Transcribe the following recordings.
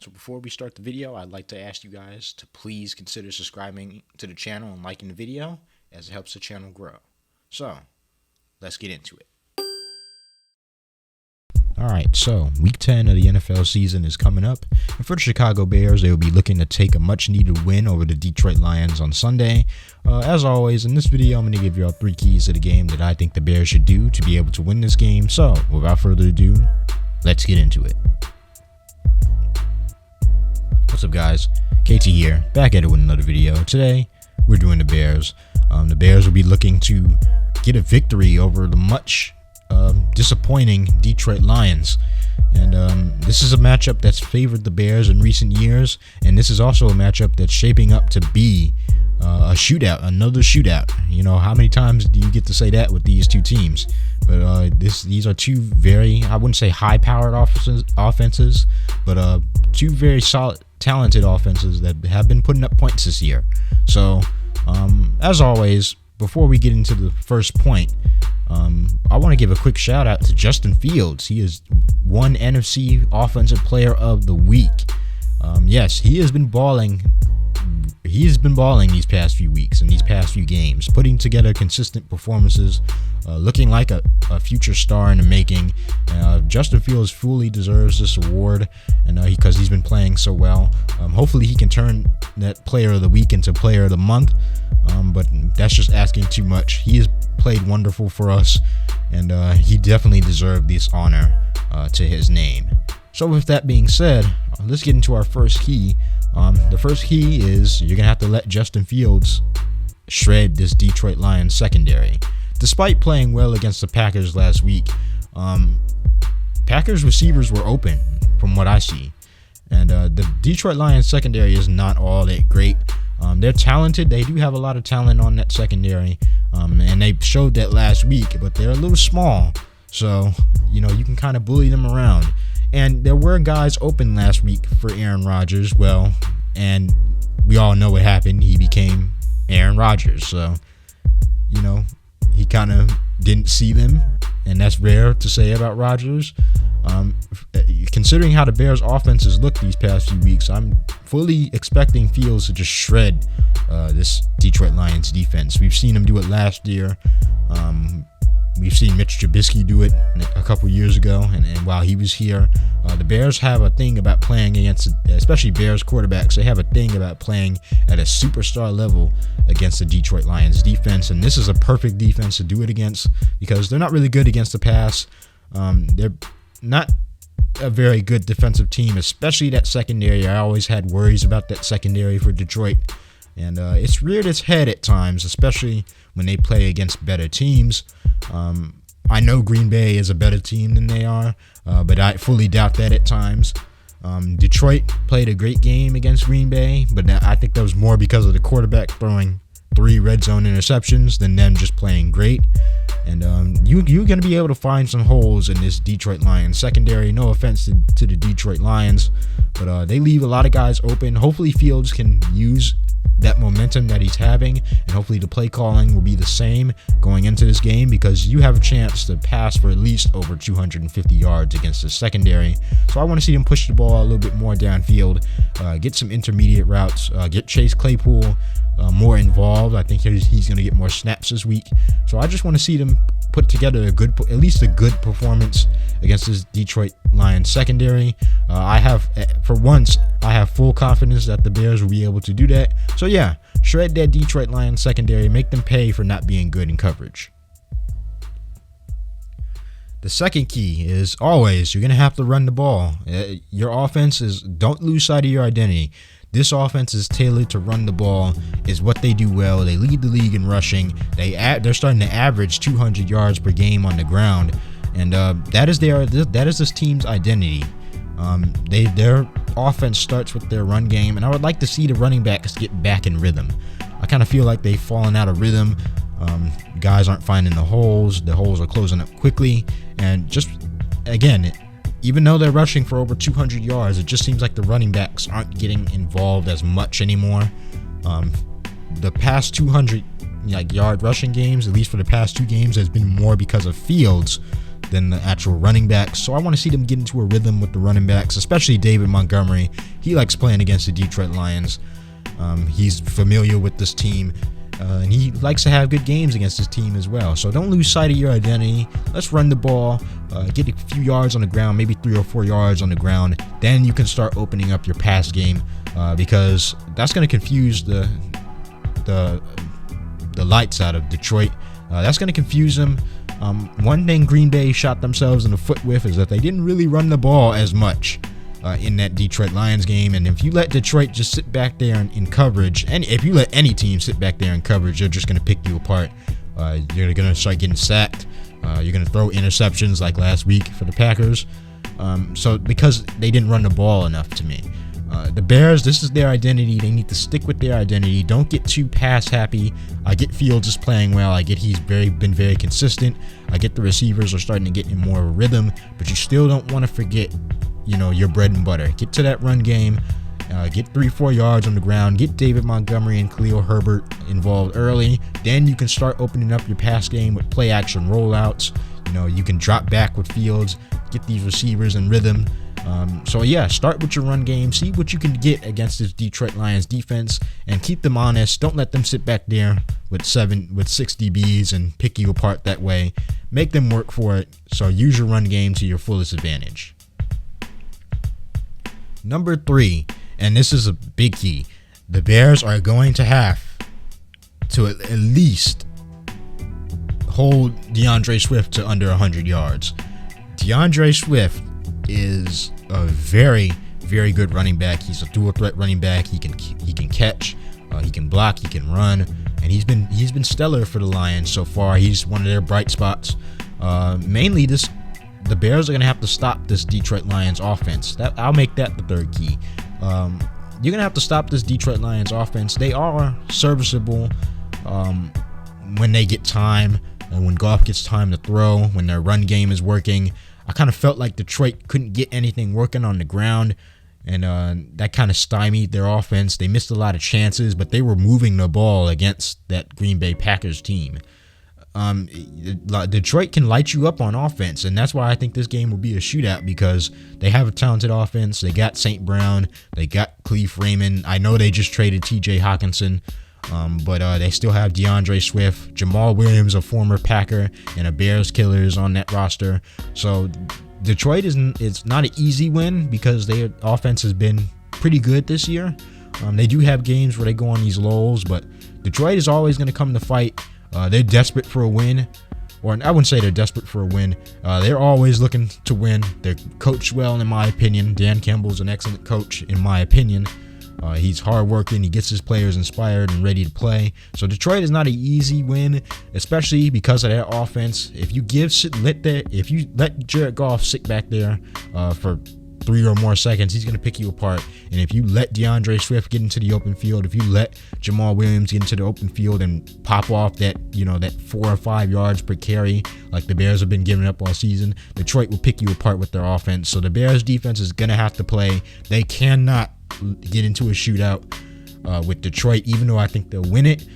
So before we start the video, I'd like to ask you guys to please consider subscribing to the channel and liking the video, as it helps the channel grow. So, let's get into it. Alright, so week 10 of the NFL season is coming up, and for the Chicago Bears, they will be looking to take a much needed win over the Detroit Lions on Sunday. As always, in this video, I'm going to give you all 3 keys to the game that I think the Bears should do to be able to win this game. So, without further ado, let's get into it. What's up, guys? KT here, back at it with another video. Today, we're doing the Bears. The Bears will be looking to get a victory over the much disappointing Detroit Lions, and this is a matchup that's favored the Bears in recent years, and this is also a matchup that's shaping up to be a shootout, another shootout. You know, how many times do you get to say that with these two teams? But these are two very, I wouldn't say high-powered offenses, but two very solid, talented offenses that have been putting up points this year. So, as always, before we get into the first point, I want to give a quick shout out to Justin Fields. He is one NFC Offensive Player of the Week. Yes, he has been balling. He has been balling these past few weeks and these past few games, putting together consistent performances, looking like a future star in the making. Justin Fields fully deserves this award, and because he's been playing so well. Hopefully he can turn that Player of the Week into Player of the Month, but that's just asking too much. He has played wonderful for us, and he definitely deserved this honor to his name. So with that being said, let's get into our first key. The first key is you're going to have to let Justin Fields shred this Detroit Lions secondary. Despite playing well against the Packers last week, Packers receivers were open from what I see. And the Detroit Lions secondary is not all that great. They're talented. They do have a lot of talent on that secondary. And they showed that last week, but they're a little small. So, you know, you can kind of bully them around. And there were guys open last week for Aaron Rodgers. Well, and we all know what happened. He became Aaron Rodgers. So, you know, he kind of didn't see them. And that's rare to say about Rodgers. Considering how the Bears' offenses looked these past few weeks, I'm fully expecting Fields to just shred this Detroit Lions defense. We've seen him do it last year. We've seen Mitch Trubisky do it a couple years ago, and while he was here, the Bears have a thing about playing against, especially Bears quarterbacks, they have a thing about playing at a superstar level against the Detroit Lions defense, and this is a perfect defense to do it against because they're not really good against the pass. They're not a very good defensive team, especially that secondary. I always had worries about that secondary for Detroit, and it's reared its head at times, especially when they play against better teams. I know Green Bay is a better team than they are, but I fully doubt that at times. Detroit played a great game against Green Bay, but I think that was more because of the quarterback throwing 3 red zone interceptions than them just playing great. And you're going to be able to find some holes in this Detroit Lions secondary. No offense to the Detroit Lions, but they leave a lot of guys open. Hopefully Fields can use that momentum that he's having, and hopefully the play calling will be the same going into this game, because you have a chance to pass for at least over 250 yards against the secondary. So I want to see him push the ball a little bit more downfield, get some intermediate routes, get Chase Claypool more involved. I think he's going to get more snaps this week. So I just want to see them put together at least a good performance against this Detroit Lions secondary. For once, I have full confidence that the Bears will be able to do that. So yeah, shred that Detroit Lions secondary, make them pay for not being good in coverage. The second key is always, you're going to have to run the ball. Your offense don't lose sight of your identity. This offense is tailored to run the ball, is what they do well. They lead the league in rushing. They're starting to average 200 yards per game on the ground, and that is this team's identity. Their offense starts with their run game, and I would like to see the running backs get back in rhythm. I kind of feel like they've fallen out of rhythm. Guys aren't finding the holes are closing up quickly, and just again, even though they're rushing for over 200 yards, it just seems like the running backs aren't getting involved as much anymore. The past 200 yard rushing games, at least for the past 2 games, has been more because of Fields than the actual running backs. So I want to see them get into a rhythm with the running backs, especially David Montgomery. He likes playing against the Detroit Lions. He's familiar with this team. And he likes to have good games against his team as well. So don't lose sight of your identity. Let's run the ball, get a few yards on the ground, maybe 3 or 4 yards on the ground. Then you can start opening up your pass game, because that's going to confuse the lights out of Detroit. That's going to confuse them. One thing Green Bay shot themselves in the foot with is that they didn't really run the ball as much in that Detroit Lions game. And if you let Detroit just sit back there in coverage, and if you let any team sit back there in coverage, they're just going to pick you apart. You're going to start getting sacked. You're going to throw interceptions like last week for the Packers. So because they didn't run the ball enough to me. The Bears, this is their identity. They need to stick with their identity. Don't get too pass happy. I get Fields is playing well. I get he's been very consistent. I get the receivers are starting to get in more of a rhythm, but you still don't want to forget, your bread and butter. Get to that run game. Get 3-4 yards on the ground. Get David Montgomery and Khalil Herbert involved early. Then you can start opening up your pass game with play action rollouts. You can drop back with Fields. Get these receivers in rhythm. Start with your run game. See what you can get against this Detroit Lions defense, and keep them honest. Don't let them sit back there with 6 DBs and pick you apart that way. Make them work for it. So use your run game to your fullest advantage. Number 3, and this is a big key. The Bears are going to have to at least hold DeAndre Swift to under 100 yards. DeAndre Swift is a very, very good running back. He's a dual threat running back. He can catch, he can block, he can run, and he's been stellar for the Lions so far. He's one of their bright spots. Mainly the Bears are going to have to stop this Detroit Lions offense. I'll make that the third key. You're going to have to stop this Detroit Lions offense. They are serviceable when they get time, and when Goff gets time to throw, when their run game is working. I kind of felt like Detroit couldn't get anything working on the ground, and that kind of stymied their offense. They missed a lot of chances, but they were moving the ball against that Green Bay Packers team. Detroit can light you up on offense, and that's why I think this game will be a shootout, because they have a talented offense. They got St. Brown, they got Khalif Raymond. I know they just traded TJ Hawkinson, but they still have DeAndre Swift, Jamal Williams, a former Packer, and a Bears killer is on that roster. So Detroit it's not an easy win, because their offense has been pretty good this year. They do have games where they go on these lulls, but Detroit is always going to come to fight. They're desperate for a win, or I wouldn't say they're desperate for a win. They're always looking to win. They're coached well, in my opinion. Dan Campbell's an excellent coach, in my opinion. He's hardworking. He gets his players inspired and ready to play. So Detroit is not an easy win, especially because of their offense. If you let Jared Goff sit back there for 3 or more seconds, he's going to pick you apart. And if you let DeAndre Swift get into the open field, if you let Jamal Williams get into the open field and pop off that 4 or 5 yards per carry like the Bears have been giving up all season, Detroit will pick you apart with their offense. So the Bears defense is going to have to play. They cannot get into a shootout with Detroit, even though I think they'll win it.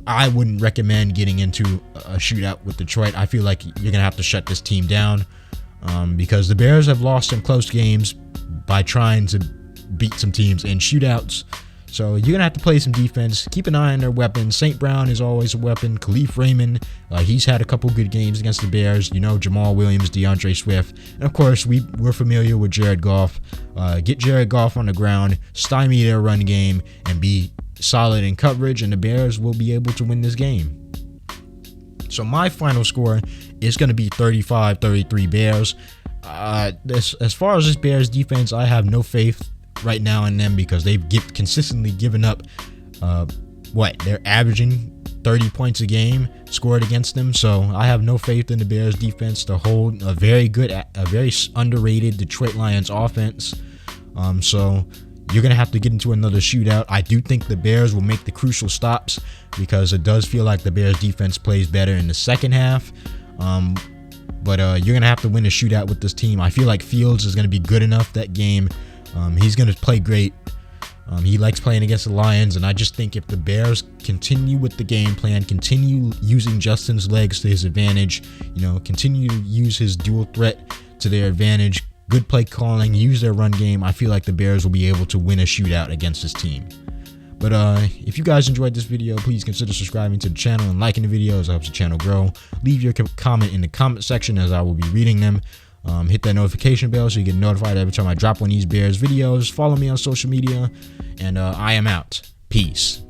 I wouldn't recommend getting into a shootout with Detroit. I feel like you're going to have to shut this team down. Because the Bears have lost some close games by trying to beat some teams in shootouts. So you're going to have to play some defense. Keep an eye on their weapons. St. Brown is always a weapon. Khalif Raymond, he's had a couple good games against the Bears. Jamal Williams, DeAndre Swift. And, of course, we're familiar with Jared Goff. Get Jared Goff on the ground, stymie their run game, and be solid in coverage, and the Bears will be able to win this game. So my final score is going to be 35-33 Bears. As far as this Bears defense, I have no faith right now in them, because they've consistently given up they're averaging 30 points a game scored against them. So I have no faith in the Bears defense to hold a very underrated Detroit Lions offense. So you're going to have to get into another shootout. I do think the Bears will make the crucial stops, because it does feel like the Bears defense plays better in the second half. But you're going to have to win a shootout with this team. I feel like Fields is going to be good enough that game. He's going to play great. He likes playing against the Lions, and I just think if the Bears continue with the game plan, continue using Justin's legs to his advantage, continue to use his dual threat to their advantage, good play calling, use their run game, I feel like the Bears will be able to win a shootout against this team. But if you guys enjoyed this video, please consider subscribing to the channel and liking the videos. It helps the channel grow. Leave your comment in the comment section, as I will be reading them. Hit that notification bell so you get notified every time I drop one of these Bears videos. Follow me on social media, and I am out. Peace.